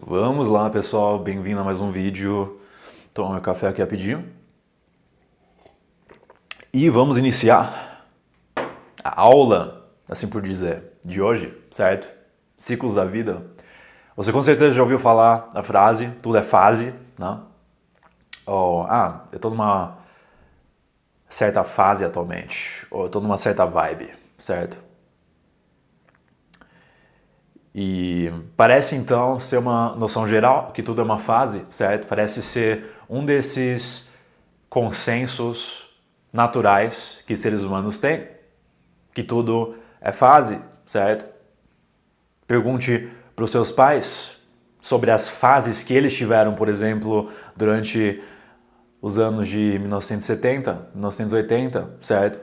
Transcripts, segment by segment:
Vamos lá, pessoal, bem-vindo a mais um vídeo. Toma meu café aqui rapidinho. E vamos iniciar a aula, assim por dizer, de hoje, certo? Ciclos da vida. Você com certeza já ouviu falar a frase, tudo é fase, né? Ou, eu tô numa certa fase atualmente, ou eu tô numa certa vibe, certo? E parece então ser uma noção geral que tudo é uma fase, certo? Parece ser um desses consensos naturais que seres humanos têm, que tudo é fase, certo? Pergunte para os seus pais sobre as fases que eles tiveram, por exemplo, durante os anos de 1970, 1980, certo?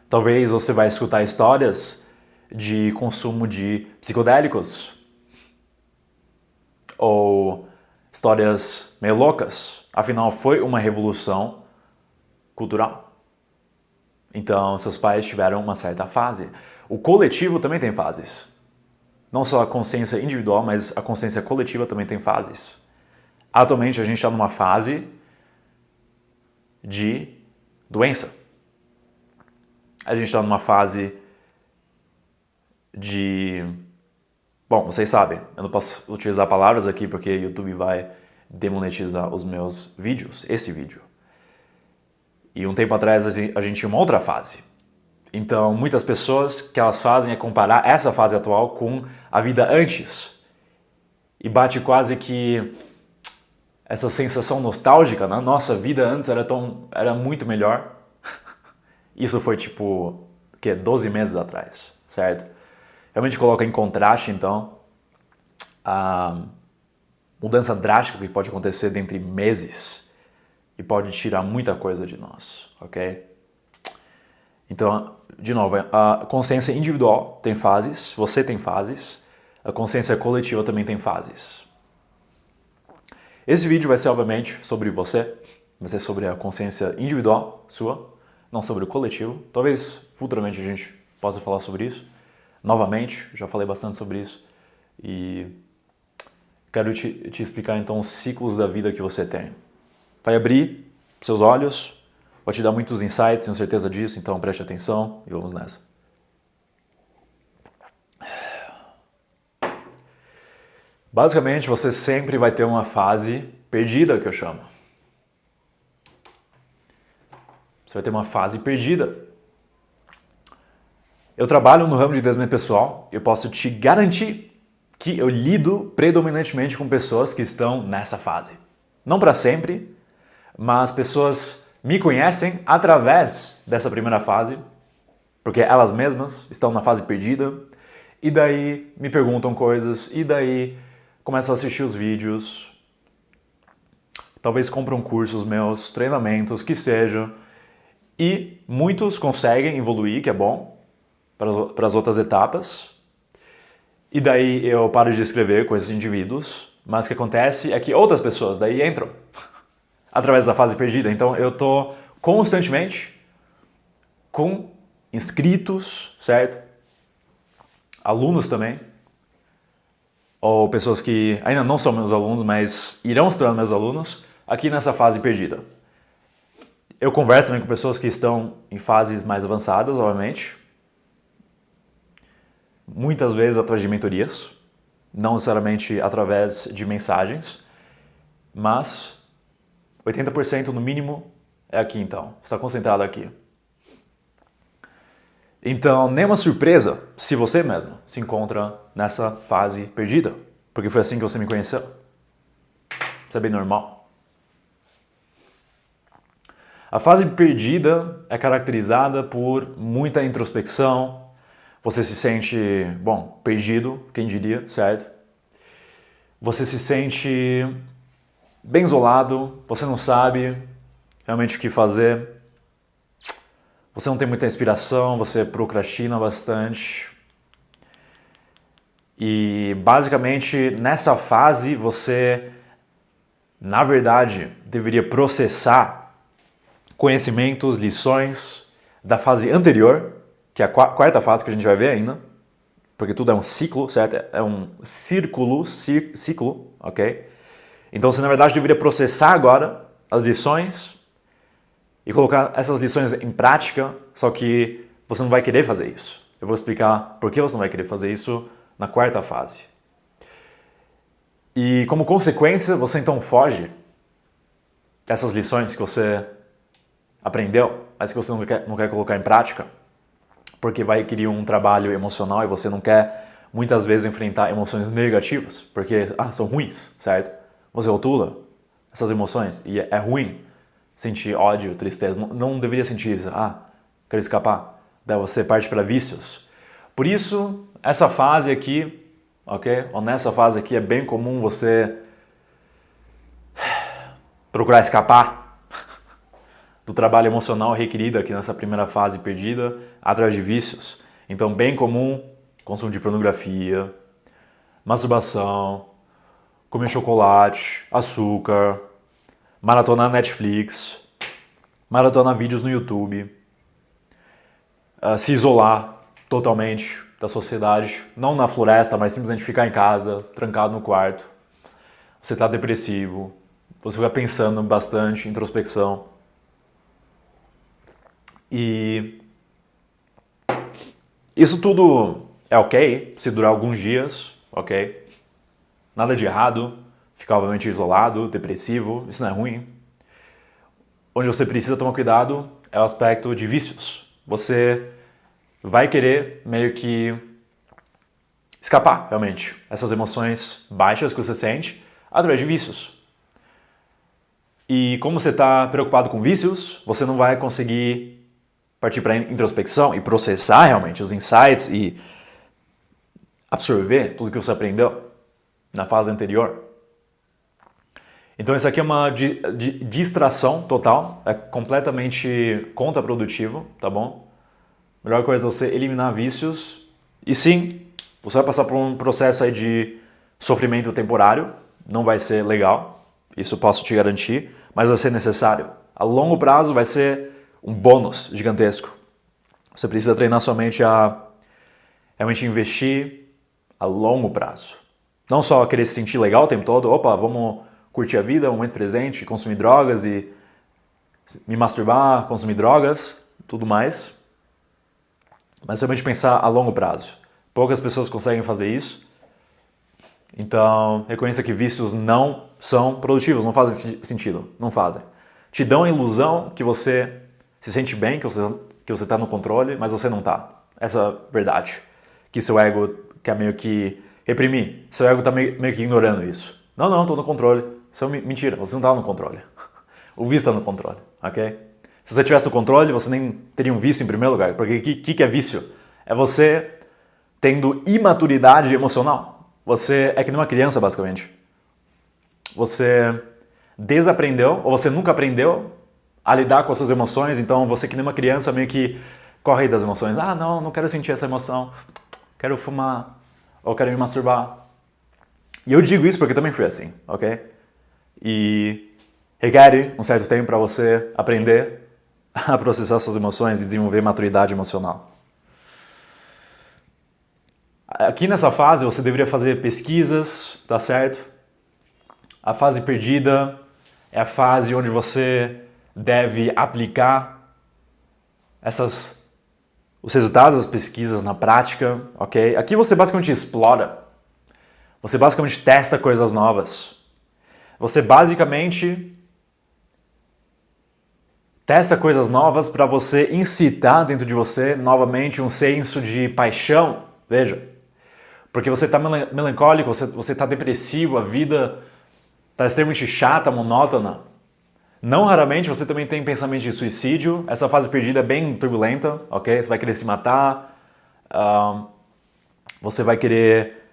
Talvez você vai escutar histórias de consumo de psicodélicos ou histórias meio loucas. Afinal, foi uma revolução cultural. Então, seus pais tiveram uma certa fase. O coletivo também tem fases. Não só a consciência individual, mas a consciência coletiva também tem fases. Atualmente, a gente está numa fase de doença. A gente está numa fase de... Bom, vocês sabem, eu não posso utilizar palavras aqui porque o YouTube vai demonetizar os meus vídeos, esse vídeo. E um tempo atrás a gente tinha uma outra fase. Então, muitas pessoas, o que elas fazem é comparar essa fase atual com a vida antes. E bate quase que essa sensação nostálgica, né? Nossa, a vida antes era muito melhor. Isso foi tipo, 12 meses atrás, certo? Realmente coloca em contraste, então, a mudança drástica que pode acontecer dentro de meses e pode tirar muita coisa de nós, ok? Então, de novo, a consciência individual tem fases, você tem fases, a consciência coletiva também tem fases. Esse vídeo vai ser, obviamente, sobre você, vai ser sobre a consciência individual sua, não sobre o coletivo. Talvez futuramente a gente possa falar sobre isso. Novamente, já falei bastante sobre isso e quero te explicar então os ciclos da vida que você tem. Vai abrir seus olhos, vai te dar muitos insights, tenho certeza disso, então preste atenção e vamos nessa. Basicamente, você sempre vai ter uma fase perdida, que eu chamo. Você vai ter uma fase perdida. Eu trabalho no ramo de desenvolvimento pessoal, eu posso te garantir que eu lido predominantemente com pessoas que estão nessa fase. Não para sempre, mas pessoas me conhecem através dessa primeira fase, porque elas mesmas estão na fase perdida, e daí me perguntam coisas, e daí começam a assistir os vídeos, talvez compram cursos meus, treinamentos, que seja, e muitos conseguem evoluir, que é bom, para as outras etapas. E daí eu paro de escrever com esses indivíduos, mas o que acontece é que outras pessoas daí entram através da fase perdida. Então eu estou constantemente com inscritos, certo? Alunos também, ou pessoas que ainda não são meus alunos, mas irão se tornar meus alunos, aqui nessa fase perdida. Eu converso também com pessoas que estão em fases mais avançadas, obviamente, muitas vezes através de mentorias, não necessariamente através de mensagens, mas 80% no mínimo é aqui então, está concentrado aqui. Então, nenhuma surpresa se você mesmo se encontra nessa fase perdida, porque foi assim que você me conheceu. Isso é bem normal. A fase perdida é caracterizada por muita introspecção. Você se sente, perdido, quem diria, certo? Você se sente bem isolado, você não sabe realmente o que fazer. Você não tem muita inspiração, você procrastina bastante. E basicamente nessa fase você, na verdade, deveria processar conhecimentos, lições da fase anterior, que é a quarta fase que a gente vai ver ainda, porque tudo é um ciclo, certo? É um ciclo, ok? Então você, na verdade, deveria processar agora as lições e colocar essas lições em prática, só que você não vai querer fazer isso. Eu vou explicar por que você não vai querer fazer isso na quarta fase. E como consequência, você então foge dessas lições que você aprendeu, mas que você não quer colocar em prática, porque vai querer um trabalho emocional e você não quer muitas vezes enfrentar emoções negativas, porque são ruins, certo? Você rotula essas emoções e é ruim sentir ódio, tristeza, não deveria sentir isso. Quero escapar. Daí você parte para vícios. Por isso, essa fase aqui, ok? Ou nessa fase aqui é bem comum você procurar escapar do trabalho emocional requerido aqui nessa primeira fase perdida atrás de vícios. Então, bem comum consumo de pornografia, masturbação, comer chocolate, açúcar, maratonar Netflix, maratonar vídeos no YouTube, se isolar totalmente da sociedade, não na floresta, mas simplesmente ficar em casa, trancado no quarto. Você está depressivo, você vai pensando bastante, introspecção. E isso tudo é ok se durar alguns dias, ok? Nada de errado, ficar obviamente isolado, depressivo, isso não é ruim. Onde você precisa tomar cuidado é o aspecto de vícios. Você vai querer meio que escapar, realmente, essas emoções baixas que você sente através de vícios. E como você está preocupado com vícios, você não vai conseguir partir para a introspecção e processar realmente os insights e absorver tudo que você aprendeu na fase anterior. Então isso aqui é uma distração total, é completamente contraprodutivo, tá bom? A melhor coisa é você eliminar vícios e sim, você vai passar por um processo aí de sofrimento temporário, não vai ser legal, isso eu posso te garantir, mas vai ser necessário. A longo prazo vai ser um bônus gigantesco. Você precisa treinar sua mente a realmente investir a longo prazo. Não só querer se sentir legal o tempo todo, vamos curtir a vida, o momento presente, consumir drogas e me masturbar, consumir drogas, tudo mais. Mas realmente pensar a longo prazo. Poucas pessoas conseguem fazer isso. Então, reconheça que vícios não são produtivos, não fazem sentido, não fazem. Te dão a ilusão que você se sente bem, que você está no controle, mas você não está. Essa é a verdade. Que seu ego quer meio que reprimir. Seu ego está meio que ignorando isso. Não, estou no controle. Isso é mentira, você não está no controle. O vício está no controle, ok? Se você tivesse no controle, você nem teria um vício em primeiro lugar. Porque o que é vício? É você tendo imaturidade emocional. Você é que nem uma criança, basicamente. Você desaprendeu, ou você nunca aprendeu a lidar com as suas emoções, então você que nem uma criança meio que corre das emoções. Não quero sentir essa emoção, quero fumar, ou quero me masturbar. E eu digo isso porque eu também fui assim, ok? E requer um certo tempo para você aprender a processar suas emoções e desenvolver maturidade emocional. Aqui nessa fase você deveria fazer pesquisas, tá certo? A fase perdida é a fase onde você deve aplicar os resultados das pesquisas na prática, ok? Aqui você basicamente explora. Você basicamente testa coisas novas. Você basicamente testa coisas novas para você incitar dentro de você novamente um senso de paixão. Veja, porque você está melancólico, você está depressivo, a vida está extremamente chata, monótona. Não raramente você também tem pensamento de suicídio. Essa fase perdida é bem turbulenta, ok? Você vai querer se matar, você vai querer,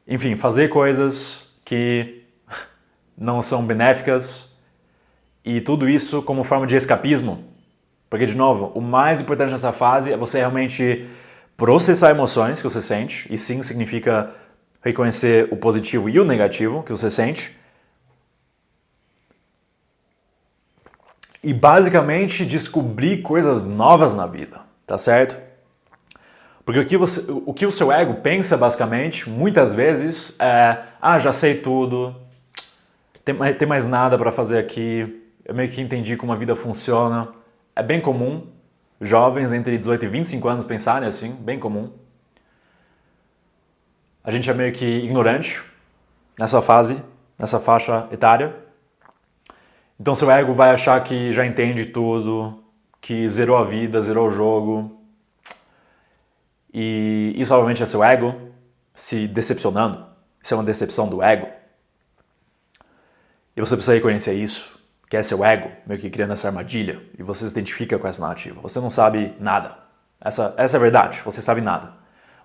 enfim, fazer coisas que não são benéficas e tudo isso como forma de escapismo. Porque, de novo, o mais importante nessa fase é você realmente processar emoções que você sente, e sim significa reconhecer o positivo e o negativo que você sente. E basicamente descobrir coisas novas na vida, tá certo? Porque o que o seu ego pensa, basicamente, muitas vezes, é: já sei tudo, tem mais nada para fazer aqui, eu meio que entendi como a vida funciona. É bem comum jovens entre 18 e 25 anos pensarem assim, bem comum. A gente é meio que ignorante nessa fase, nessa faixa etária. Então seu ego vai achar que já entende tudo, que zerou a vida, zerou o jogo. E isso obviamente é seu ego se decepcionando. Isso é uma decepção do ego. E você precisa reconhecer isso, que é seu ego meio que criando essa armadilha. E você se identifica com essa narrativa. Você não sabe nada. Essa é a verdade, você sabe nada.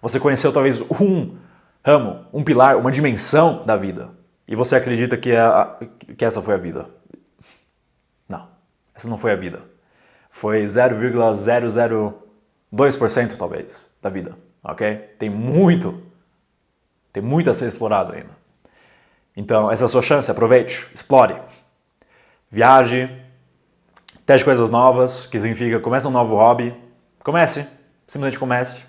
Você conheceu talvez um ramo, um pilar, uma dimensão da vida. E você acredita que essa foi a vida. Não, essa não foi a vida. Foi 0,002% talvez da vida, ok? Tem muito a ser explorado ainda. Então, essa é a sua chance, aproveite, explore. Viaje, teste coisas novas, que significa comece um novo hobby. Simplesmente comece.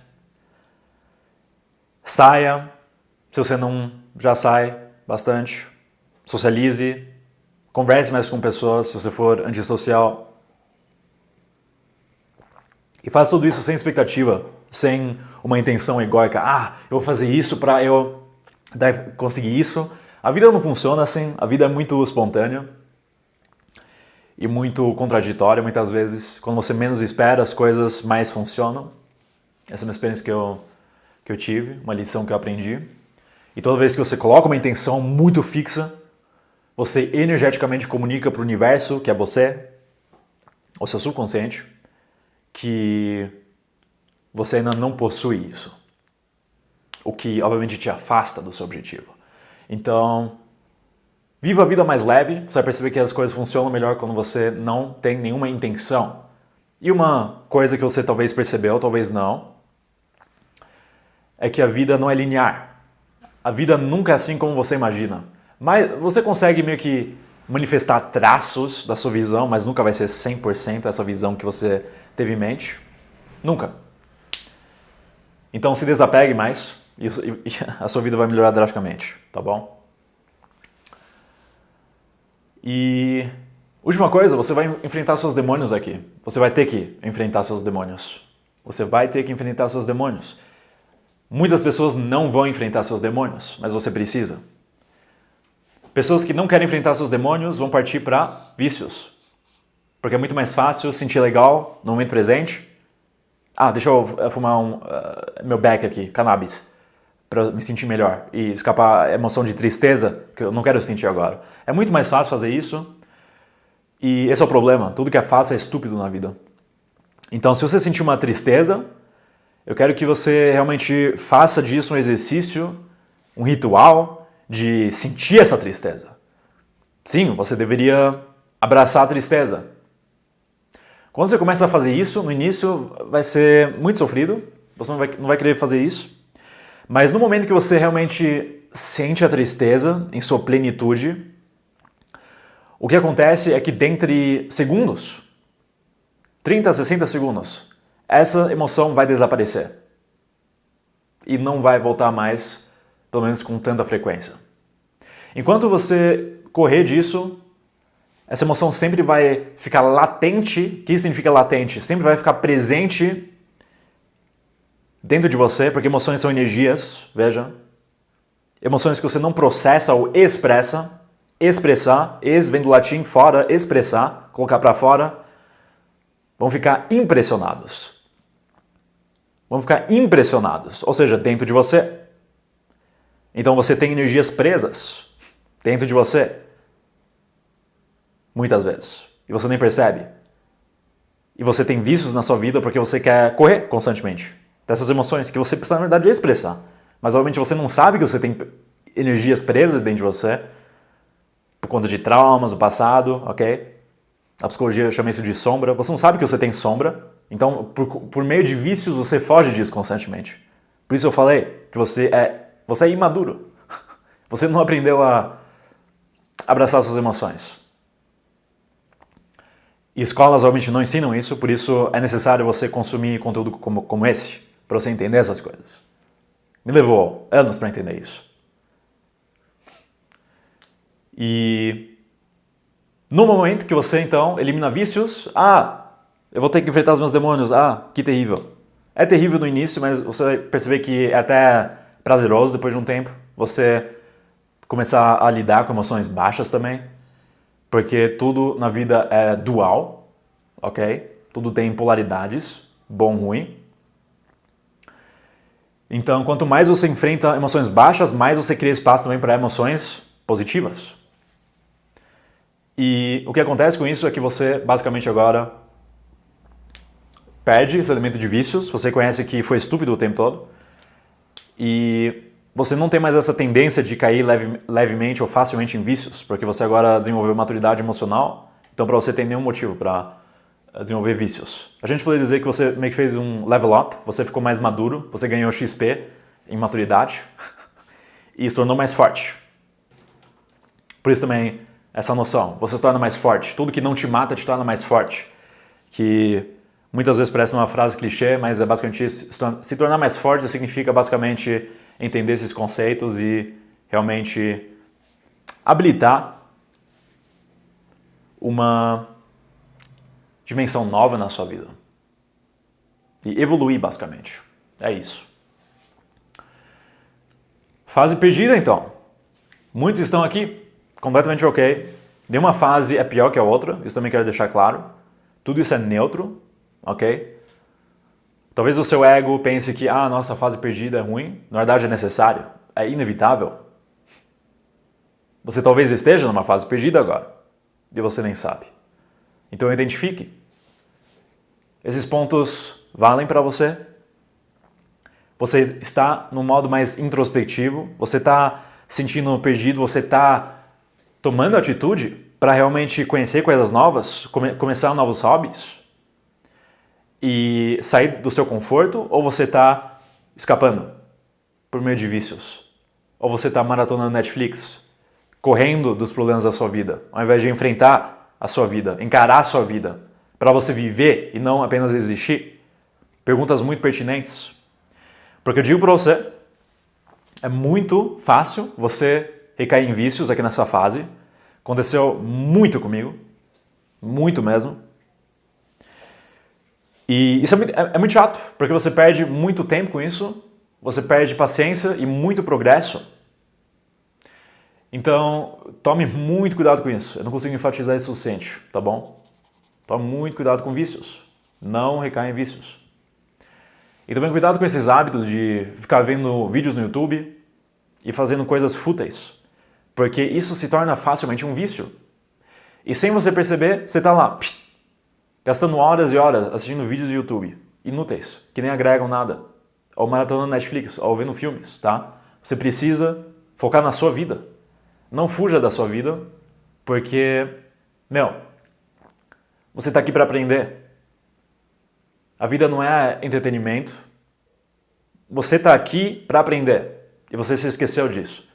Saia, se você não já sai bastante. Socialize, converse mais com pessoas, se você for antissocial. E faça tudo isso sem expectativa, sem uma intenção egóica. Eu vou fazer isso para eu conseguir isso. A vida não funciona assim, a vida é muito espontânea e muito contraditória muitas vezes. Quando você menos espera, as coisas mais funcionam. Essa é uma experiência que eu tive, uma lição que eu aprendi. E toda vez que você coloca uma intenção muito fixa, você energeticamente comunica para o universo, que é você, o seu subconsciente, que você ainda não possui isso. O que, obviamente, te afasta do seu objetivo. Então, viva a vida mais leve. Você vai perceber que as coisas funcionam melhor quando você não tem nenhuma intenção. E uma coisa que você talvez percebeu, talvez não, é que a vida não é linear. A vida nunca é assim como você imagina. Mas você consegue meio que manifestar traços da sua visão, mas nunca vai ser 100% essa visão que você teve em mente. Nunca. Então se desapegue mais e a sua vida vai melhorar drasticamente, tá bom? E última coisa, você vai enfrentar seus demônios aqui. Você vai ter que enfrentar seus demônios. Você vai ter que enfrentar seus demônios. Muitas pessoas não vão enfrentar seus demônios, mas você precisa. Pessoas que não querem enfrentar seus demônios vão partir para vícios. Porque é muito mais fácil sentir legal no momento presente. Deixa eu fumar meu beck aqui, cannabis, para me sentir melhor e escapar a emoção de tristeza que eu não quero sentir agora. É muito mais fácil fazer isso e esse é o problema. Tudo que é fácil é estúpido na vida. Então, se você sentir uma tristeza, eu quero que você realmente faça disso um exercício, um ritual de sentir essa tristeza. Sim, você deveria abraçar a tristeza. Quando você começa a fazer isso, no início vai ser muito sofrido, você não vai querer fazer isso, mas no momento que você realmente sente a tristeza em sua plenitude, o que acontece é que dentre segundos, 30 a 60 segundos, essa emoção vai desaparecer e não vai voltar mais, pelo menos com tanta frequência. Enquanto você correr disso, essa emoção sempre vai ficar latente. O que significa latente? Sempre vai ficar presente dentro de você, porque emoções são energias, veja. Emoções que você não processa ou expressa. Expressar, vem do latim fora, expressar, colocar para fora. Vão ficar impressionados. Vão ficar impressionados, ou seja, dentro de você. Então você tem energias presas dentro de você. Muitas vezes. E você nem percebe. E você tem vícios na sua vida porque você quer correr constantemente dessas emoções que você precisa, na verdade, expressar. Mas, obviamente, você não sabe que você tem energias presas dentro de você por conta de traumas do passado, ok? A psicologia chama isso de sombra. Você não sabe que você tem sombra. Então, por meio de vícios, você foge disso constantemente. Por isso eu falei que você é imaduro. Você não aprendeu a abraçar suas emoções. E escolas, obviamente, não ensinam isso, por isso é necessário você consumir conteúdo como esse. para você entender essas coisas. Me levou anos para entender isso. E no momento que você, então, elimina vícios, eu vou ter que enfrentar os meus demônios, que terrível. É terrível no início, mas você vai perceber que é até prazeroso depois de um tempo. Você começar a lidar com emoções baixas também, porque tudo na vida é dual, ok? Tudo tem polaridades, bom e ruim. Então, quanto mais você enfrenta emoções baixas, mais você cria espaço também para emoções positivas. E o que acontece com isso é que você, basicamente agora, perde esse elemento de vícios, você conhece que foi estúpido o tempo todo, e você não tem mais essa tendência de cair levemente ou facilmente em vícios, porque você agora desenvolveu maturidade emocional, então para você tem nenhum motivo para desenvolver vícios. A gente poderia dizer que você meio que fez um level up, você ficou mais maduro, você ganhou XP em maturidade e se tornou mais forte. Por isso também essa noção, você se torna mais forte, tudo que não te mata te torna mais forte, que muitas vezes parece uma frase clichê, mas é basicamente isso. Se tornar mais forte significa basicamente entender esses conceitos e realmente habilitar uma dimensão nova na sua vida. E evoluir, basicamente. É isso. Fase perdida, então. Muitos estão aqui completamente ok. Nenhuma fase é pior que a outra, isso também quero deixar claro. Tudo isso é neutro, ok? Talvez o seu ego pense que, nossa, fase perdida é ruim. Na verdade é necessário, é inevitável. Você talvez esteja numa fase perdida agora, e você nem sabe. Então identifique. Esses pontos valem para você? Você está no modo mais introspectivo? Você está sentindo perdido? Você está tomando atitude para realmente conhecer coisas novas? Começar novos hobbies? E sair do seu conforto? Ou você está escapando por meio de vícios? Ou você está maratonando Netflix? Correndo dos problemas da sua vida? Ao invés de enfrentar a sua vida, encarar a sua vida, para você viver e não apenas existir? Perguntas muito pertinentes. Porque eu digo para você, é muito fácil você recair em vícios aqui nessa fase. Aconteceu muito comigo, muito mesmo. E isso é muito chato, porque você perde muito tempo com isso, você perde paciência e muito progresso. Então, tome muito cuidado com isso. Eu não consigo enfatizar isso o suficiente, tá bom? Tome muito cuidado com vícios. Não recaia em vícios. E também cuidado com esses hábitos de ficar vendo vídeos no YouTube e fazendo coisas fúteis. Porque isso se torna facilmente um vício. E sem você perceber, você está lá, gastando horas e horas assistindo vídeos do YouTube, inúteis, que nem agregam nada. Ou maratonando Netflix, ou vendo filmes, tá? Você precisa focar na sua vida. Não fuja da sua vida, porque, você está aqui para aprender. A vida não é entretenimento. Você está aqui para aprender. E você se esqueceu disso.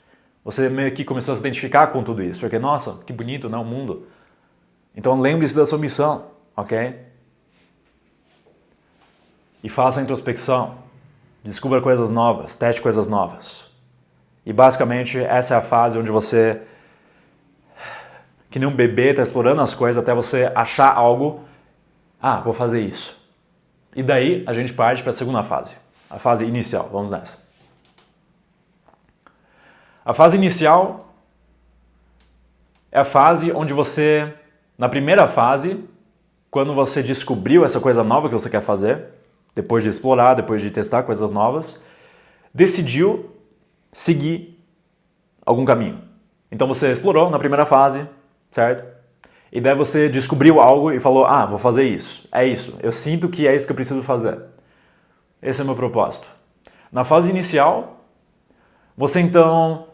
Você meio que começou a se identificar com tudo isso. Porque, nossa, que bonito, né, o mundo. Então lembre-se da sua missão, ok? E faça a introspecção. Descubra coisas novas, teste coisas novas. E basicamente essa é a fase onde você, que nem um bebê, está explorando as coisas até você achar algo. Vou fazer isso. E daí a gente parte para a segunda fase, a fase inicial. Vamos nessa. A fase inicial é a fase onde você, na primeira fase, quando você descobriu essa coisa nova que você quer fazer, depois de explorar, depois de testar coisas novas, decidiu seguir algum caminho. Então você explorou na primeira fase, certo? E daí você descobriu algo e falou, vou fazer isso. É isso. Eu sinto que é isso que eu preciso fazer. Esse é o meu propósito. Na fase inicial, você então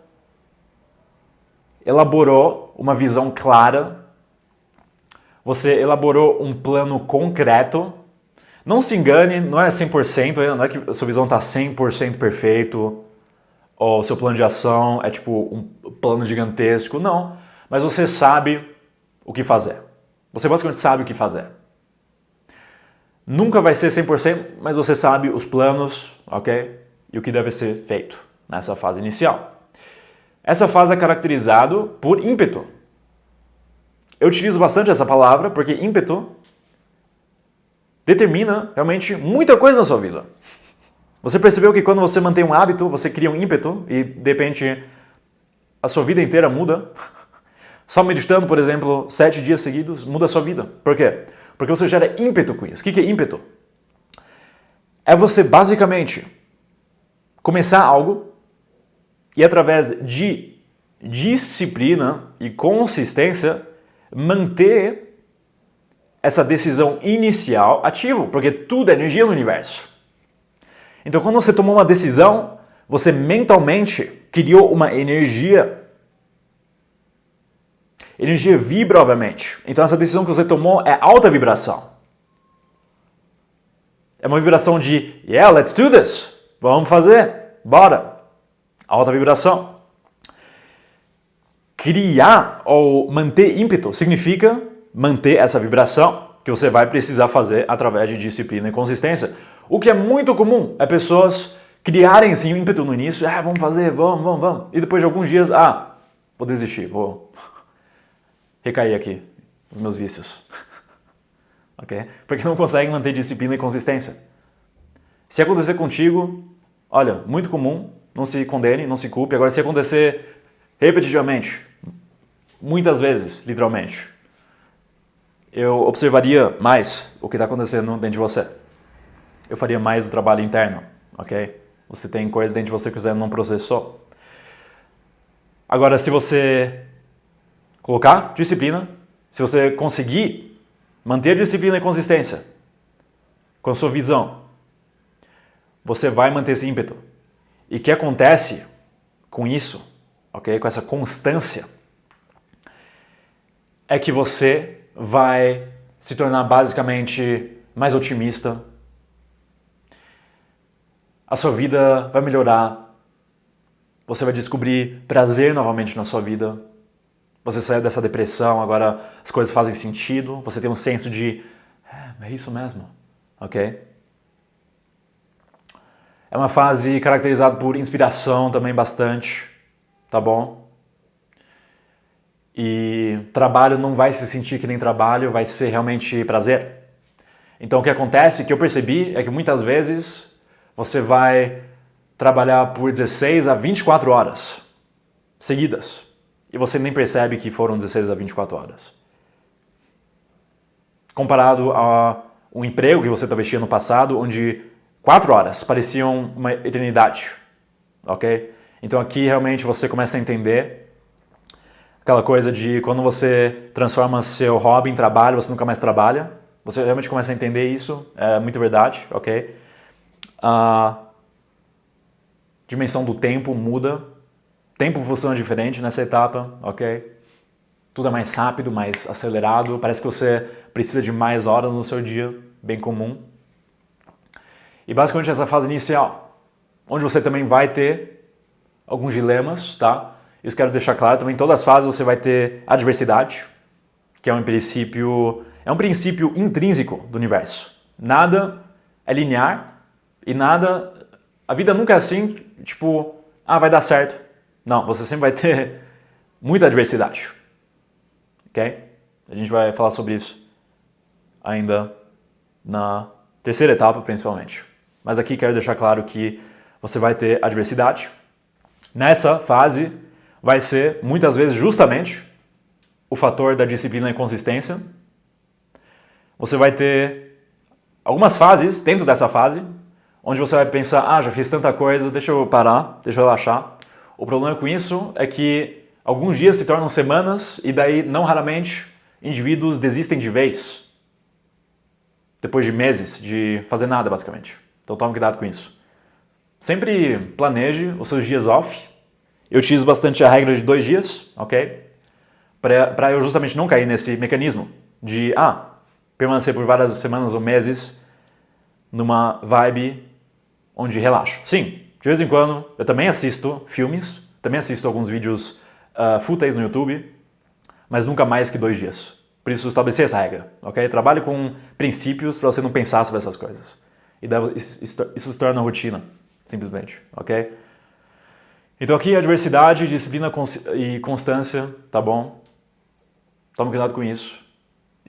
elaborou uma visão clara, você elaborou um plano concreto. Não se engane, não é 100%, não é que a sua visão está 100% perfeito, ou seu plano de ação é tipo um plano gigantesco, não. Mas você sabe o que fazer. Você basicamente sabe o que fazer. Nunca vai ser 100%, mas você sabe os planos, ok? E o que deve ser feito nessa fase inicial. Essa fase é caracterizada por ímpeto. Eu utilizo bastante essa palavra porque ímpeto determina realmente muita coisa na sua vida. Você percebeu que quando você mantém um hábito, você cria um ímpeto e de repente a sua vida inteira muda? Só meditando, por exemplo, 7 dias seguidos, muda a sua vida. Por quê? Porque você gera ímpeto com isso. O que é ímpeto? É você basicamente começar algo e através de disciplina e consistência manter essa decisão inicial ativo, porque tudo é energia no universo. Então quando você tomou uma decisão, você mentalmente criou uma energia. Energia vibra, obviamente. Então essa decisão que você tomou é alta vibração. É uma vibração de, yeah, let's do this. Vamos fazer, bora. Alta vibração. Criar ou manter ímpeto significa manter essa vibração que você vai precisar fazer através de disciplina e consistência. O que é muito comum é pessoas criarem assim um ímpeto no início, vamos fazer, vamos. E depois de alguns dias, vou desistir, vou recair aqui nos meus vícios. Ok? Porque não conseguem manter disciplina e consistência. Se acontecer contigo, olha, muito comum, não se condene, não se culpe. Agora, se acontecer repetitivamente, muitas vezes, literalmente, eu observaria mais o que está acontecendo dentro de você. Eu faria mais o trabalho interno, ok? Você tem coisas dentro de você que você não processou. Agora, se você colocar disciplina, se você conseguir manter disciplina e consistência com a sua visão, você vai manter esse ímpeto. E o que acontece com isso, ok? Com essa constância, é que você vai se tornar basicamente mais otimista. A sua vida vai melhorar. Você vai descobrir prazer novamente na sua vida. Você saiu dessa depressão, agora as coisas fazem sentido. Você tem um senso de, é isso mesmo, ok? É uma fase caracterizada por inspiração também bastante, tá bom? E trabalho não vai se sentir que nem trabalho, vai ser realmente prazer. Então o que acontece, que eu percebi, é que muitas vezes você vai trabalhar por 16 a 24 horas seguidas. E você nem percebe que foram 16 a 24 horas. Comparado a um emprego que você talvez tinha no passado, onde 4 horas pareciam uma eternidade. Ok? Então aqui realmente você começa a entender aquela coisa de quando você transforma seu hobby em trabalho, você nunca mais trabalha. Você realmente começa a entender isso. É muito verdade, ok? A dimensão do tempo muda. Tempo funciona diferente nessa etapa, ok? Tudo é mais rápido, mais acelerado. Parece que você precisa de mais horas no seu dia, bem comum. E basicamente essa fase inicial, onde você também vai ter alguns dilemas, tá? Isso quero deixar claro, também em todas as fases você vai ter adversidade, que é um princípio intrínseco do universo. Nada é linear e nada... A vida nunca é assim, tipo, vai dar certo. Não, você sempre vai ter muita adversidade. Ok? A gente vai falar sobre isso ainda na terceira etapa, principalmente. Mas aqui quero deixar claro que você vai ter adversidade. Nessa fase vai ser, muitas vezes, justamente o fator da disciplina e consistência. Você vai ter algumas fases dentro dessa fase, onde você vai pensar, já fiz tanta coisa, deixa eu parar, deixa eu relaxar. O problema com isso é que alguns dias se tornam semanas e daí, não raramente, indivíduos desistem de vez. Depois de meses de fazer nada, basicamente. Então tome cuidado com isso. Sempre planeje os seus dias off. Eu utilizo bastante a regra de 2 dias, ok? Para eu justamente não cair nesse mecanismo de, permanecer por várias semanas ou meses numa vibe onde relaxo. Sim, de vez em quando eu também assisto filmes, também assisto alguns vídeos fúteis no YouTube, mas nunca mais que 2 dias, Por isso, estabelecer essa regra, ok? Trabalhe com princípios para você não pensar sobre essas coisas. E isso se torna rotina, simplesmente, ok? Então aqui a diversidade, disciplina e constância, tá bom? Tome cuidado com isso.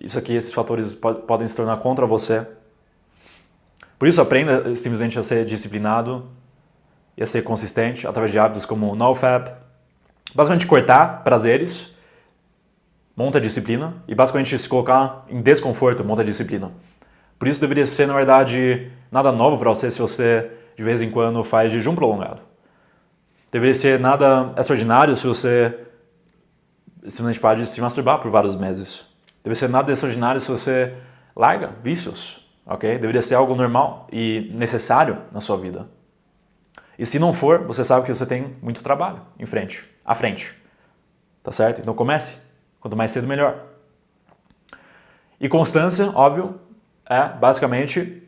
Isso aqui, esses fatores podem se tornar contra você. Por isso aprenda simplesmente a ser disciplinado e a ser consistente através de hábitos como NoFap. Basicamente cortar prazeres, monta disciplina, e basicamente se colocar em desconforto, monta disciplina. Por isso deveria ser, na verdade, nada novo para você se você de vez em quando faz jejum prolongado. Deveria ser nada extraordinário se você simplesmente pode se masturbar por vários meses. Deveria ser nada extraordinário se você larga vícios, ok? Deveria ser algo normal e necessário na sua vida. E se não for, você sabe que você tem muito trabalho à frente. Tá certo? Então comece. Quanto mais cedo, melhor. E constância, óbvio, é basicamente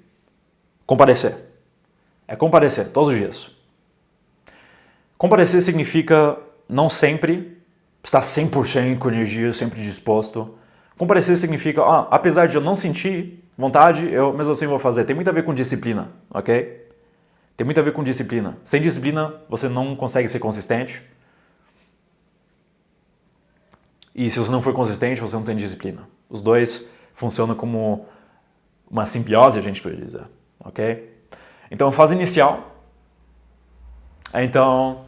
comparecer. É comparecer todos os dias. Comparecer significa não sempre estar 100% com energia, sempre disposto. Comparecer significa, apesar de eu não sentir vontade, eu mesmo assim vou fazer. Tem muito a ver com disciplina, ok? Tem muito a ver com disciplina. Sem disciplina, você não consegue ser consistente. E se você não for consistente, você não tem disciplina. Os dois funcionam como uma simbiose, a gente pode dizer, ok? Então, a fase inicial é, então,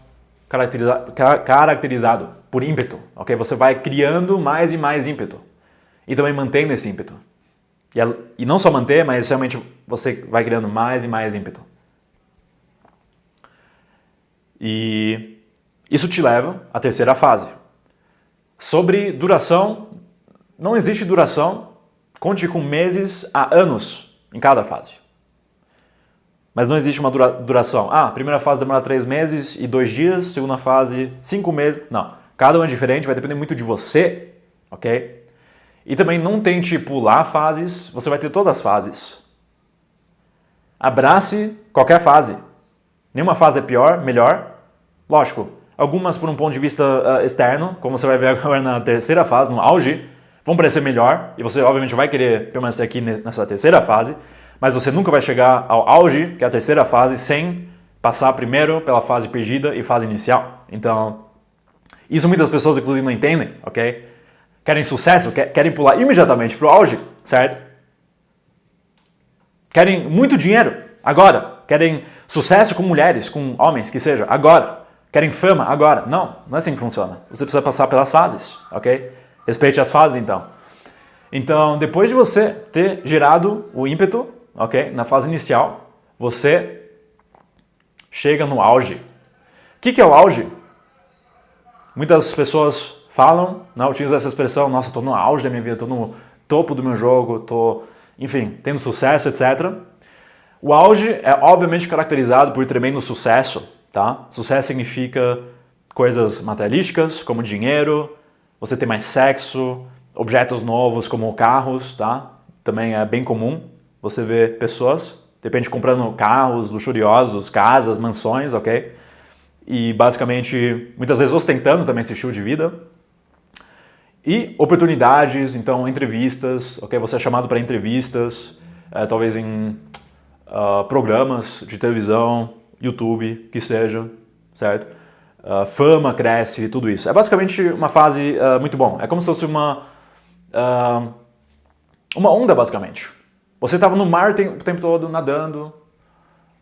caracterizado por ímpeto, ok? Você vai criando mais e mais ímpeto. E também mantendo esse ímpeto. E não só manter, mas realmente você vai criando mais e mais ímpeto. E isso te leva à terceira fase. Sobre duração, não existe duração. Conte com meses a anos em cada fase. Mas não existe uma duração. A primeira fase demora 3 meses e 2 dias, segunda fase 5 meses. Não, cada um é diferente, vai depender muito de você, ok? E também não tente pular fases, você vai ter todas as fases. Abrace qualquer fase. Nenhuma fase é pior, melhor. Lógico, algumas por um ponto de vista externo, como você vai ver agora na terceira fase, no auge, vão parecer melhor, e você obviamente vai querer permanecer aqui nessa terceira fase, mas você nunca vai chegar ao auge, que é a terceira fase, sem passar primeiro pela fase perdida e fase inicial. Então, isso muitas pessoas inclusive não entendem, ok? Querem sucesso, querem pular imediatamente para o auge, certo? Querem muito dinheiro, agora. Querem sucesso com mulheres, com homens, que seja, agora. Querem fama agora? Não é assim que funciona. Você precisa passar pelas fases, ok? Respeite as fases, então. Então, depois de você ter gerado o ímpeto, ok? Na fase inicial, você chega no auge. O que é o auge? Muitas pessoas falam, utilizam essa expressão, nossa, estou no auge da minha vida, estou no topo do meu jogo, estou, enfim, tendo sucesso, etc. O auge é obviamente caracterizado por tremendo sucesso, tá? Sucesso significa coisas materialísticas, como dinheiro, você ter mais sexo, objetos novos como carros, tá? Também é bem comum você ver pessoas, de repente, comprando carros luxuriosos, casas, mansões, ok? E basicamente, muitas vezes ostentando também esse estilo de vida. E oportunidades, então entrevistas, ok? Você é chamado para entrevistas, talvez em programas de televisão, YouTube, que seja, certo? Fama cresce, tudo isso. É basicamente uma fase muito bom. É como se fosse uma onda, basicamente. Você estava no mar o tempo todo, nadando,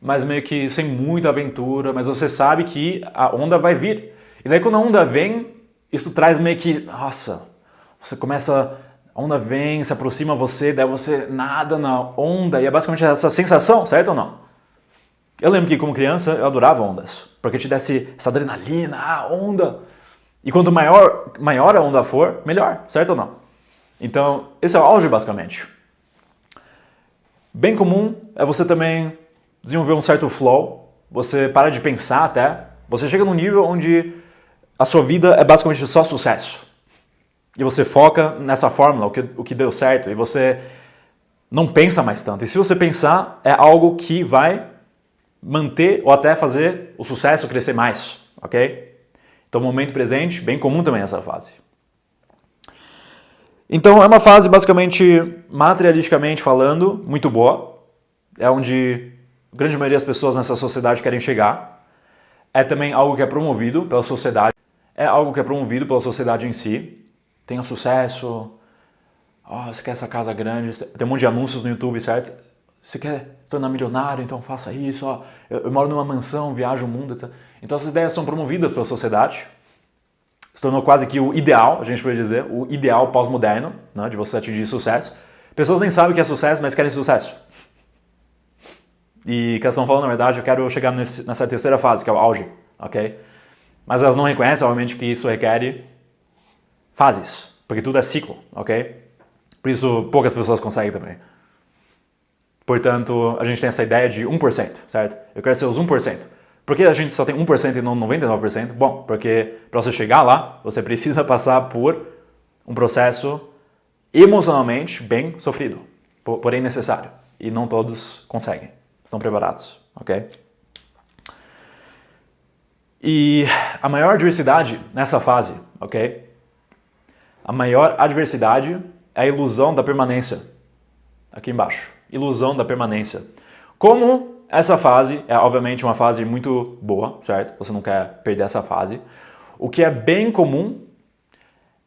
mas meio que sem muita aventura, mas você sabe que a onda vai vir. E daí quando a onda vem, isso traz meio que, nossa, você começa, a onda vem, se aproxima você, daí você nada na onda, e é basicamente essa sensação, certo ou não? Eu lembro que como criança eu adorava ondas, porque te desse essa adrenalina, onda. E quanto maior a onda for, melhor, certo ou não? Então, esse é o auge basicamente. Bem comum é você também desenvolver um certo flow, você para de pensar até, você chega num nível onde a sua vida é basicamente só sucesso. E você foca nessa fórmula, o que deu certo, e você não pensa mais tanto. E se você pensar, é algo que vai manter ou até fazer o sucesso crescer mais, ok? Então, momento presente, bem comum também essa fase. Então é uma fase basicamente, materialisticamente falando, muito boa. É onde a grande maioria das pessoas nessa sociedade querem chegar. É também algo que é promovido pela sociedade. É algo que é promovido pela sociedade em si. Tenha sucesso. Você quer essa casa grande. Tem um monte de anúncios no YouTube, certo? Você quer tornar milionário, então faça isso. Eu moro numa mansão, viajo o mundo, etc. Então essas ideias são promovidas pela sociedade. Se tornou quase que o ideal, a gente pode dizer, o ideal pós-moderno, né, de você atingir sucesso. Pessoas nem sabem o que é sucesso, mas querem sucesso. E que elas estão falando, na verdade, eu quero chegar nessa terceira fase, que é o auge, ok? Mas elas não reconhecem, obviamente, que isso requer fases, porque tudo é ciclo, ok? Por isso, poucas pessoas conseguem também. Portanto, a gente tem essa ideia de 1%, certo? Eu quero ser os 1%. Por que a gente só tem 1% e não 99%? Bom, porque para você chegar lá, você precisa passar por um processo emocionalmente bem sofrido, porém necessário. E não todos conseguem. Estão preparados, ok? E a maior adversidade nessa fase, ok? A maior adversidade é a ilusão da permanência. Aqui embaixo. Ilusão da permanência. Como essa fase é, obviamente, uma fase muito boa, certo? Você não quer perder essa fase. O que é bem comum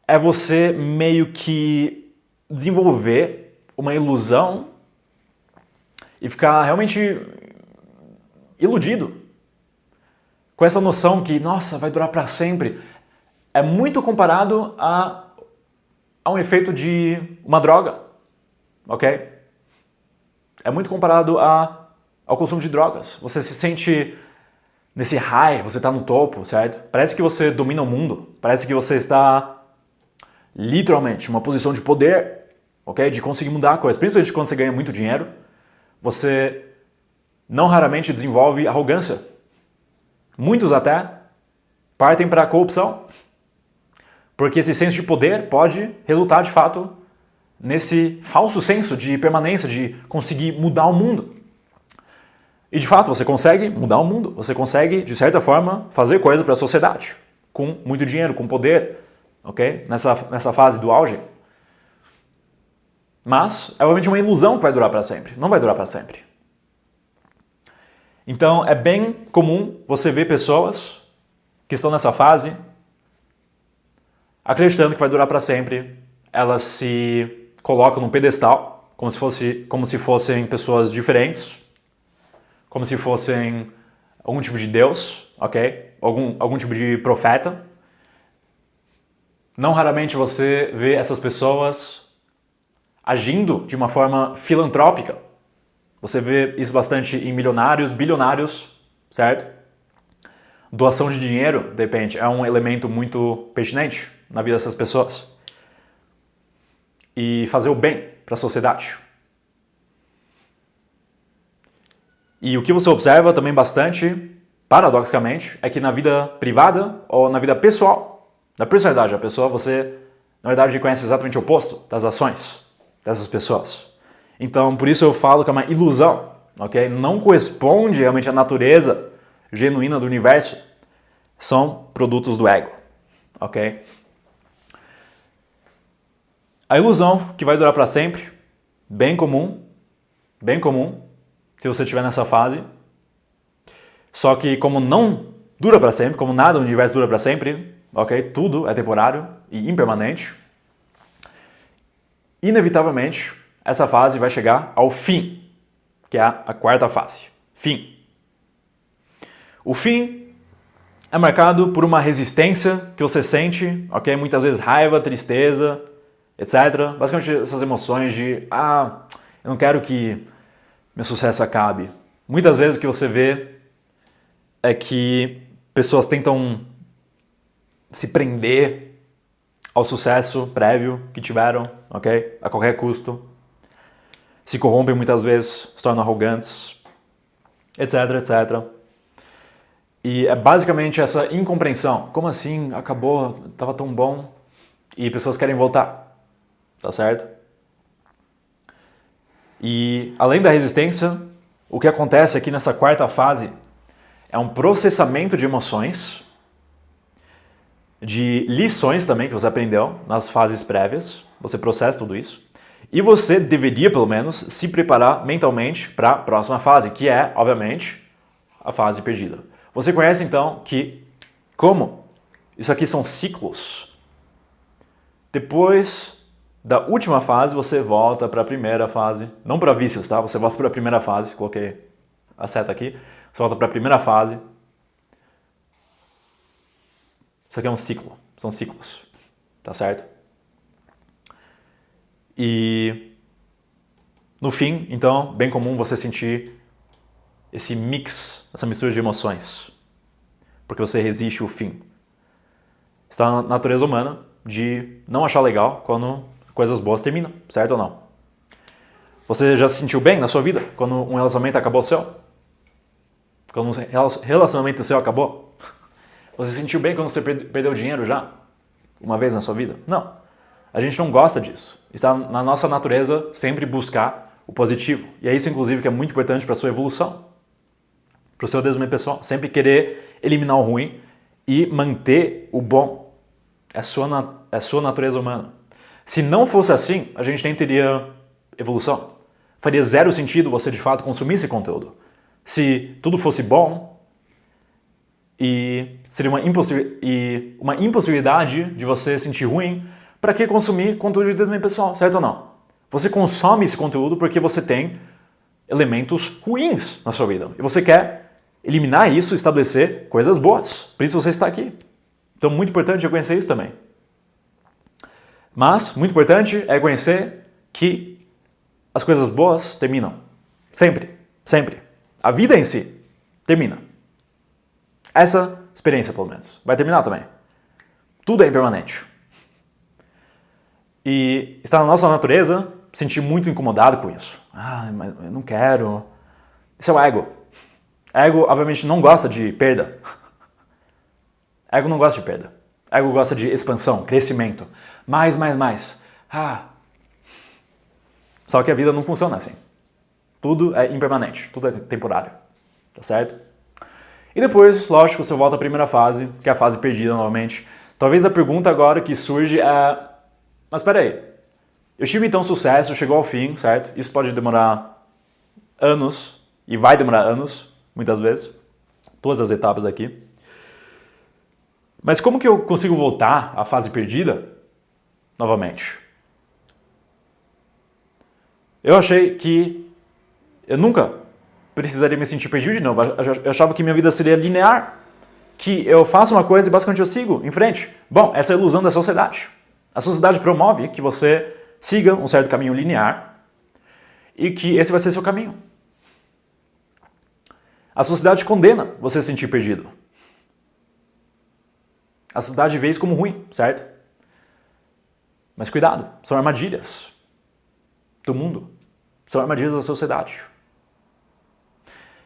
é você meio que desenvolver uma ilusão e ficar realmente iludido com essa noção que, nossa, vai durar para sempre. É muito comparado a um efeito de uma droga, ok? É muito comparado ao consumo de drogas. Você se sente nesse high, você está no topo, certo? Parece que você domina o mundo, parece que você está literalmente em uma posição de poder, ok? De conseguir mudar a coisa. Principalmente quando você ganha muito dinheiro, você não raramente desenvolve arrogância. Muitos até partem para a corrupção, porque esse senso de poder pode resultar de fato nesse falso senso de permanência, de conseguir mudar o mundo. E de fato, você consegue mudar o mundo, você consegue, de certa forma, fazer coisas para a sociedade, com muito dinheiro, com poder, ok? Nessa fase do auge. Mas é obviamente uma ilusão que vai durar para sempre, não vai durar para sempre. Então é bem comum você ver pessoas que estão nessa fase acreditando que vai durar para sempre. Elas se colocam num pedestal, como se fossem pessoas diferentes, como se fossem algum tipo de Deus, ok? Algum tipo de profeta. Não raramente você vê essas pessoas agindo de uma forma filantrópica. Você vê isso bastante em milionários, bilionários, certo? Doação de dinheiro, de repente, é um elemento muito pertinente na vida dessas pessoas. E fazer o bem para a sociedade. E o que você observa também bastante, paradoxicamente, é que na vida privada ou na vida pessoal, na personalidade da pessoa, você, na verdade, reconhece exatamente o oposto das ações dessas pessoas. Então, por isso eu falo que é uma ilusão, ok? Não corresponde realmente à natureza genuína do universo. São produtos do ego, ok? A ilusão que vai durar para sempre, bem comum, se você estiver nessa fase. Só que como não dura para sempre, como nada no universo dura para sempre, ok? Tudo é temporário e impermanente. Inevitavelmente, essa fase vai chegar ao fim, que é a quarta fase. Fim. O fim é marcado por uma resistência que você sente, ok? Muitas vezes raiva, tristeza, etc. Basicamente essas emoções de, eu não quero que meu sucesso acabe. Muitas vezes o que você vê é que pessoas tentam se prender ao sucesso prévio que tiveram, ok? A qualquer custo. Se corrompem muitas vezes, se tornam arrogantes, etc, etc. E é basicamente essa incompreensão. Como assim? Acabou, estava tão bom. E pessoas querem voltar, tá certo? E além da resistência, o que acontece aqui nessa quarta fase é um processamento de emoções de lições também que você aprendeu nas fases prévias, você processa tudo isso, e você deveria, pelo menos, se preparar mentalmente para a próxima fase, que é, obviamente, a fase perdida. Você conhece, então, que como isso aqui são ciclos. Depois da última fase, você volta para a primeira fase. Não para vícios, tá? Você volta para a primeira fase. Coloquei a seta aqui. Você volta para a primeira fase. Isso aqui é um ciclo. São ciclos. Tá certo? E no fim, então, bem comum você sentir esse mix, essa mistura de emoções. Porque você resiste o fim. Está na natureza humana de não achar legal quando coisas boas terminam, certo ou não? Você já se sentiu bem na sua vida quando um relacionamento acabou seu? Quando um relacionamento seu acabou? Você se sentiu bem quando você perdeu dinheiro já? Uma vez na sua vida? Não. A gente não gosta disso. Está na nossa natureza sempre buscar o positivo. E é isso, inclusive, que é muito importante para a sua evolução. Para o seu desenvolvimento pessoal. Sempre querer eliminar o ruim e manter o bom. É a sua natureza humana. Se não fosse assim, a gente nem teria evolução. Faria zero sentido você, de fato, consumir esse conteúdo. Se tudo fosse bom, e seria uma impossibilidade de você sentir ruim, para que consumir conteúdo de desenvolvimento pessoal, certo ou não? Você consome esse conteúdo porque você tem elementos ruins na sua vida. E você quer eliminar isso e estabelecer coisas boas. Por isso você está aqui. Então, muito importante reconhecer isso também. Mas, muito importante é reconhecer que as coisas boas terminam. Sempre. Sempre. A vida em si termina. Essa experiência, pelo menos. Vai terminar também. Tudo é impermanente. E está na nossa natureza sentir muito incomodado com isso. Ah, mas eu não quero. Isso é o ego. Ego, obviamente, não gosta de perda. Ego não gosta de perda. Ego gosta de expansão, crescimento. Mais. Só que a vida não funciona assim. Tudo é impermanente, tudo é temporário. Tá certo? E depois, lógico, você volta à primeira fase, que é a fase perdida novamente. Talvez a pergunta agora que surge é: mas peraí, eu tive então sucesso, chegou ao fim, certo? Isso pode demorar anos, e vai demorar anos, muitas vezes. Todas as etapas aqui. Mas como que eu consigo voltar à fase perdida novamente? Eu achei que eu nunca precisaria me sentir perdido de novo. Eu achava que minha vida seria linear, que eu faço uma coisa e basicamente eu sigo em frente. Bom, essa é a ilusão da sociedade. A sociedade promove que você siga um certo caminho linear e que esse vai ser seu caminho. A sociedade condena você se sentir perdido. A sociedade vê isso como ruim, certo? Mas cuidado, são armadilhas do mundo. São armadilhas da sociedade.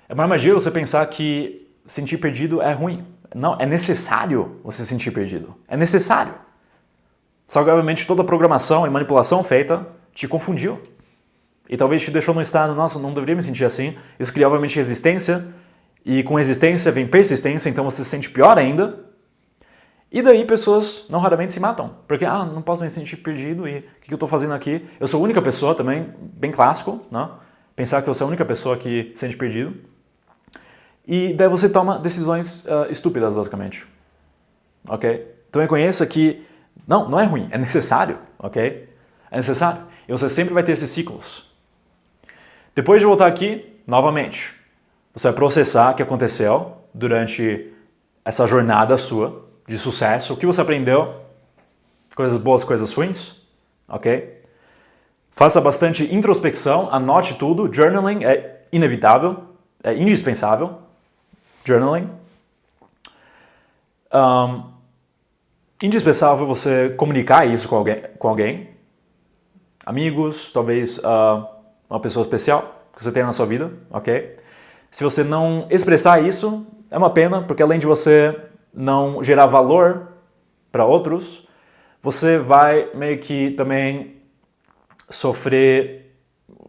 É uma armadilha você pensar que sentir perdido é ruim. Não, é necessário você se sentir perdido. É necessário. Só que, obviamente, toda a programação e manipulação feita te confundiu. E talvez te deixou num estado, nossa, não deveria me sentir assim. Isso cria, obviamente, resistência. E com resistência vem persistência, então você se sente pior ainda. E daí pessoas não raramente se matam. Porque, não posso me sentir perdido e o que eu estou fazendo aqui? Eu sou a única pessoa também, bem clássico, né? Pensar que eu sou a única pessoa que se sente perdido. E daí você toma decisões estúpidas, basicamente. Ok? Então reconheça que não é ruim, é necessário, ok? É necessário. E você sempre vai ter esses ciclos. Depois de voltar aqui, novamente, você vai processar o que aconteceu durante essa jornada sua de sucesso, o que você aprendeu, coisas boas, coisas ruins, ok? Faça bastante introspecção, anote tudo. Journaling é inevitável, é indispensável. Journaling. Indispensável você comunicar isso com alguém. Amigos, talvez uma pessoa especial que você tenha na sua vida, ok? Se você não expressar isso, é uma pena, porque além de você não gerar valor para outros, você vai meio que também sofrer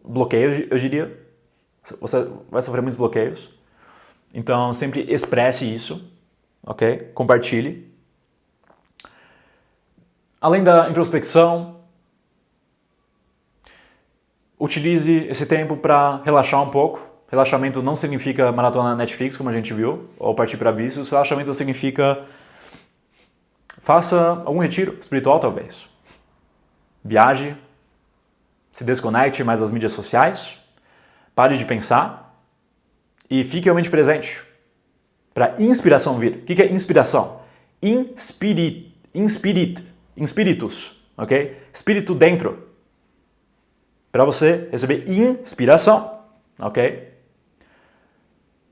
bloqueios, eu diria. Você vai sofrer muitos bloqueios. Então, sempre expresse isso, ok? Compartilhe. Além da introspecção, utilize esse tempo para relaxar um pouco. Relaxamento não significa maratona Netflix, como a gente viu, ou partir para vícios. Relaxamento significa faça algum retiro espiritual, talvez. Viaje, se desconecte mais das mídias sociais, pare de pensar e fique realmente presente para inspiração vir. O que é inspiração? Espíritus, ok? Espírito dentro. Para você receber inspiração, ok?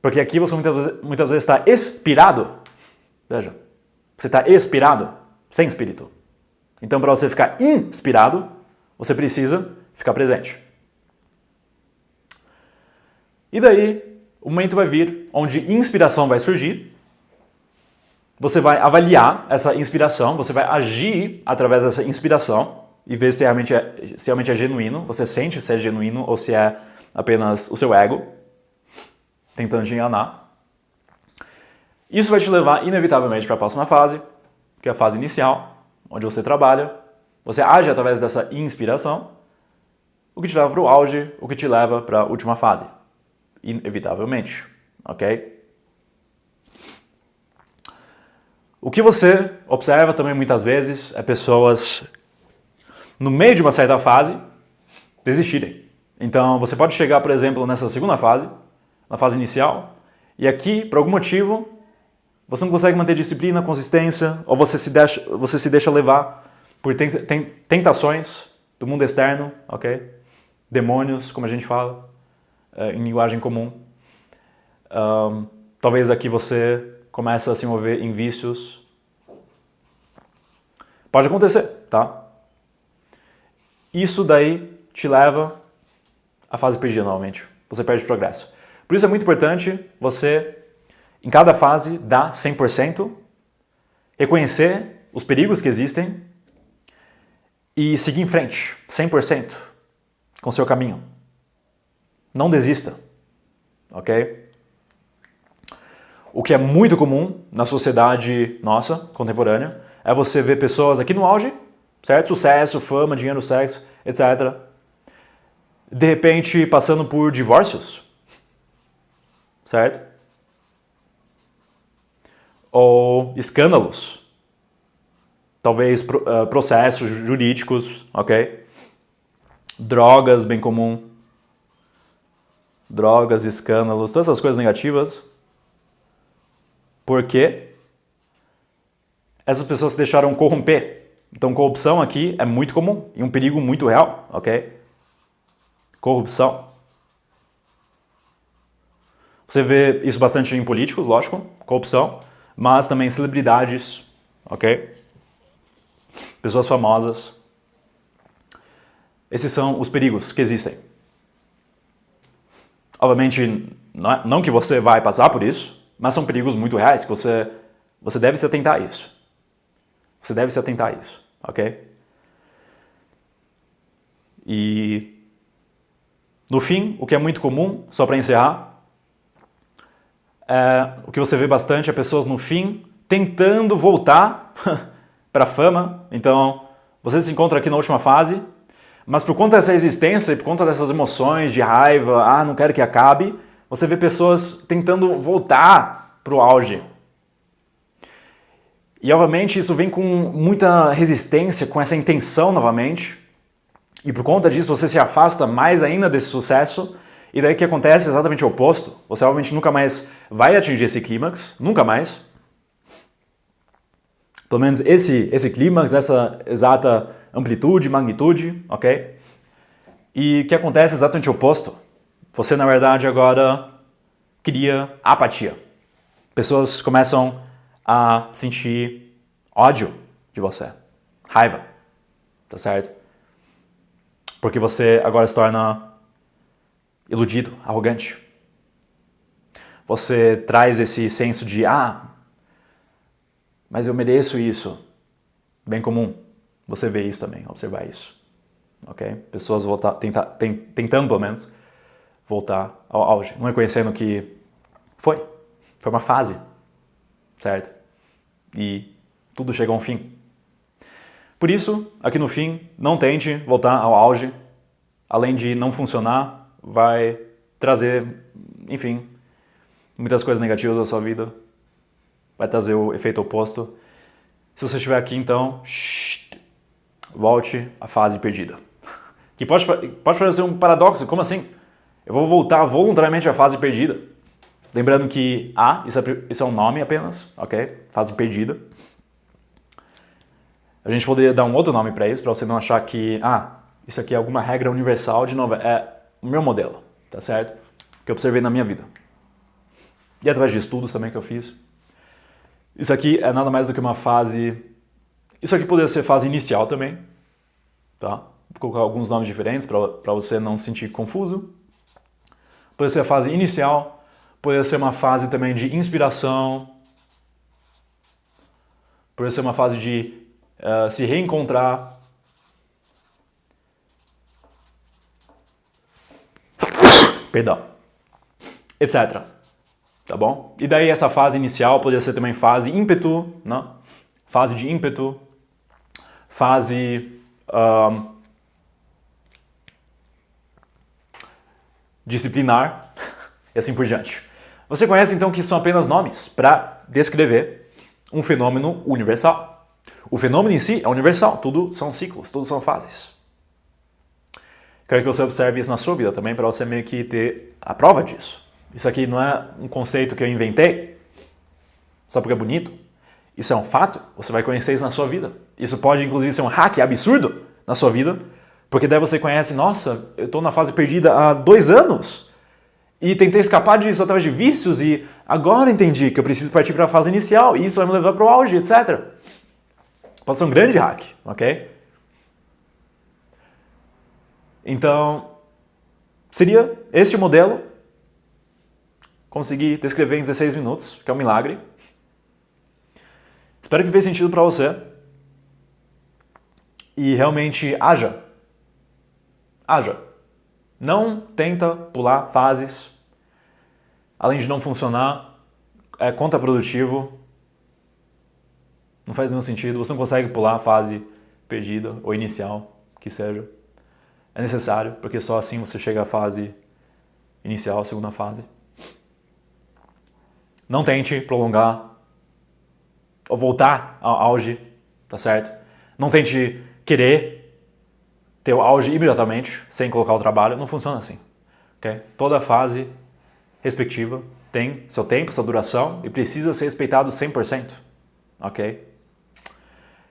Porque aqui você muitas vezes está expirado. Veja, você está expirado, sem espírito. Então, para você ficar inspirado, você precisa ficar presente. E daí, o momento vai vir onde inspiração vai surgir. Você vai avaliar essa inspiração, você vai agir através dessa inspiração e ver se realmente é genuíno, você sente se é genuíno ou se é apenas o seu ego tentando te enganar. Isso vai te levar inevitavelmente para a próxima fase, que é a fase inicial, onde você trabalha, você age através dessa inspiração, o que te leva para o auge, o que te leva para a última fase, inevitavelmente, ok? O que você observa também muitas vezes é pessoas, no meio de uma certa fase, desistirem. Então, você pode chegar, por exemplo, nessa segunda fase, na fase inicial, e aqui, por algum motivo, você não consegue manter disciplina, consistência, ou você se deixa levar por tentações do mundo externo, ok? Demônios, como a gente fala, em linguagem comum. Talvez aqui você começa a se envolver em vícios. Pode acontecer, tá? Isso daí te leva à fase perdida novamente. Você perde progresso. Por isso é muito importante você, em cada fase, dar 100%, reconhecer os perigos que existem e seguir em frente, 100%, com o seu caminho. Não desista, ok? O que é muito comum na sociedade nossa, contemporânea, é você ver pessoas aqui no auge, certo? Sucesso, fama, dinheiro, sexo, etc. De repente passando por divórcios, certo? Ou escândalos, talvez processos jurídicos, ok? Drogas, bem comum. Drogas, escândalos, todas essas coisas negativas. Porque essas pessoas se deixaram corromper. Então, corrupção aqui é muito comum e um perigo muito real, ok? Corrupção. Você vê isso bastante em políticos, lógico, corrupção, mas também celebridades, ok? Pessoas famosas. Esses são os perigos que existem. Obviamente, não que você vai passar por isso, mas são perigos muito reais que você deve se atentar a isso. Você deve se atentar a isso, ok? E, no fim, o que é muito comum, só para encerrar, o que você vê bastante é pessoas no fim tentando voltar para a fama. Então, você se encontra aqui na última fase, mas por conta dessa existência e por conta dessas emoções de raiva, não quero que acabe, você vê pessoas tentando voltar para o auge. E, obviamente, isso vem com muita resistência, com essa intenção novamente. E por conta disso, você se afasta mais ainda desse sucesso. E daí o que acontece é exatamente o oposto. Você, obviamente, nunca mais vai atingir esse clímax. Nunca mais. Pelo menos esse clímax, essa exata amplitude, magnitude, ok? E o que acontece é exatamente o oposto. Você, na verdade, agora cria apatia. Pessoas começam a sentir ódio de você, raiva, tá certo? Porque você agora se torna iludido, arrogante. Você traz esse senso de, mas eu mereço isso. Bem comum você ver isso também, observar isso, ok? Pessoas tentando, pelo menos, voltar ao auge, não reconhecendo que foi uma fase, certo? E tudo chegou a um fim. Por isso, aqui no fim, não tente voltar ao auge. Além de não funcionar, vai trazer, enfim, muitas coisas negativas à sua vida. Vai trazer o efeito oposto. Se você estiver aqui, então, volte à fase perdida. Que pode parecer um paradoxo, como assim? Eu vou voltar voluntariamente à fase perdida. Lembrando que isso é um nome apenas, ok? Fase perdida. A gente poderia dar um outro nome para isso, para você não achar que, isso aqui é alguma regra universal. De novo, é o meu modelo, tá certo? Que eu observei na minha vida. E através de estudos também que eu fiz. Isso aqui é nada mais do que uma fase... Isso aqui poderia ser fase inicial também, tá? Vou colocar alguns nomes diferentes para você não se sentir confuso. Poderia ser a fase inicial, poderia ser uma fase também de inspiração, poderia ser uma fase de se reencontrar. Perdão. Etc. Tá bom? E daí essa fase inicial poderia ser também fase ímpeto, né? Fase de ímpeto, fase disciplinar e assim por diante. Você conhece então que são apenas nomes para descrever um fenômeno universal. O fenômeno em si é universal, tudo são ciclos, tudo são fases. Quero que você observe isso na sua vida também, para você meio que ter a prova disso. Isso aqui não é um conceito que eu inventei, só porque é bonito. Isso é um fato, você vai conhecer isso na sua vida. Isso pode inclusive ser um hack absurdo na sua vida, porque daí você conhece, nossa, eu estou na fase perdida há 2 anos e tentei escapar disso através de vícios e agora entendi que eu preciso partir para a fase inicial e isso vai me levar para o auge, etc. Pode ser um grande hack, ok? Então, seria este o modelo, consegui descrever em 16 minutos, que é um milagre. Espero que fez sentido para você. E realmente haja. Não tenta pular fases. Além de não funcionar, é contraprodutivo. Não faz nenhum sentido. Você não consegue pular a fase perdida ou inicial, que seja. É necessário, porque só assim você chega à fase inicial, a segunda fase. Não tente prolongar ou voltar ao auge, tá certo? Não tente querer ter o auge imediatamente, sem colocar o trabalho. Não funciona assim, ok? Toda fase respectiva tem seu tempo, sua duração e precisa ser respeitado 100%, ok?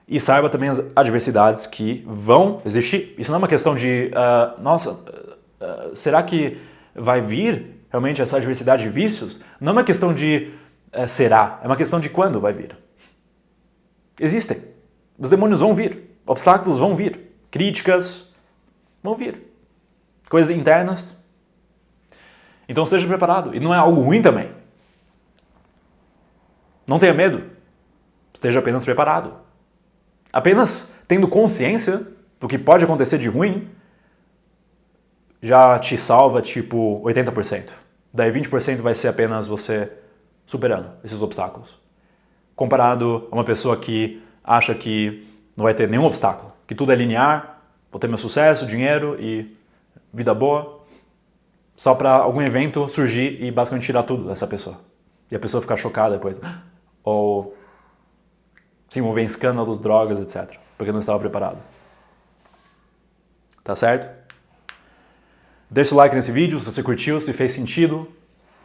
E saiba também as adversidades que vão existir. Isso não é uma questão de, será que vai vir realmente essa adversidade de vícios? Não é uma questão de será, é uma questão de quando vai vir. Existem. Os demônios vão vir, obstáculos vão vir, críticas vão vir, coisas internas. Então esteja preparado. E não é algo ruim também. Não tenha medo. Esteja apenas preparado. Apenas tendo consciência do que pode acontecer de ruim já te salva tipo 80%. Daí 20% vai ser apenas você superando esses obstáculos. Comparado a uma pessoa que acha que não vai ter nenhum obstáculo, que tudo é linear, vou ter meu sucesso, dinheiro e vida boa, só para algum evento surgir e basicamente tirar tudo dessa pessoa. E a pessoa ficar chocada depois. Ou se envolver em escândalos, drogas, etc. Porque não estava preparado. Tá certo? Deixe o like nesse vídeo se você curtiu, se fez sentido.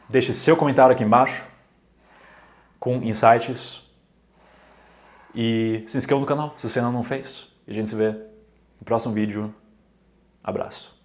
Deixe seu comentário aqui embaixo com insights. E se inscreva no canal se você ainda não fez. E a gente se vê no próximo vídeo. Abraço.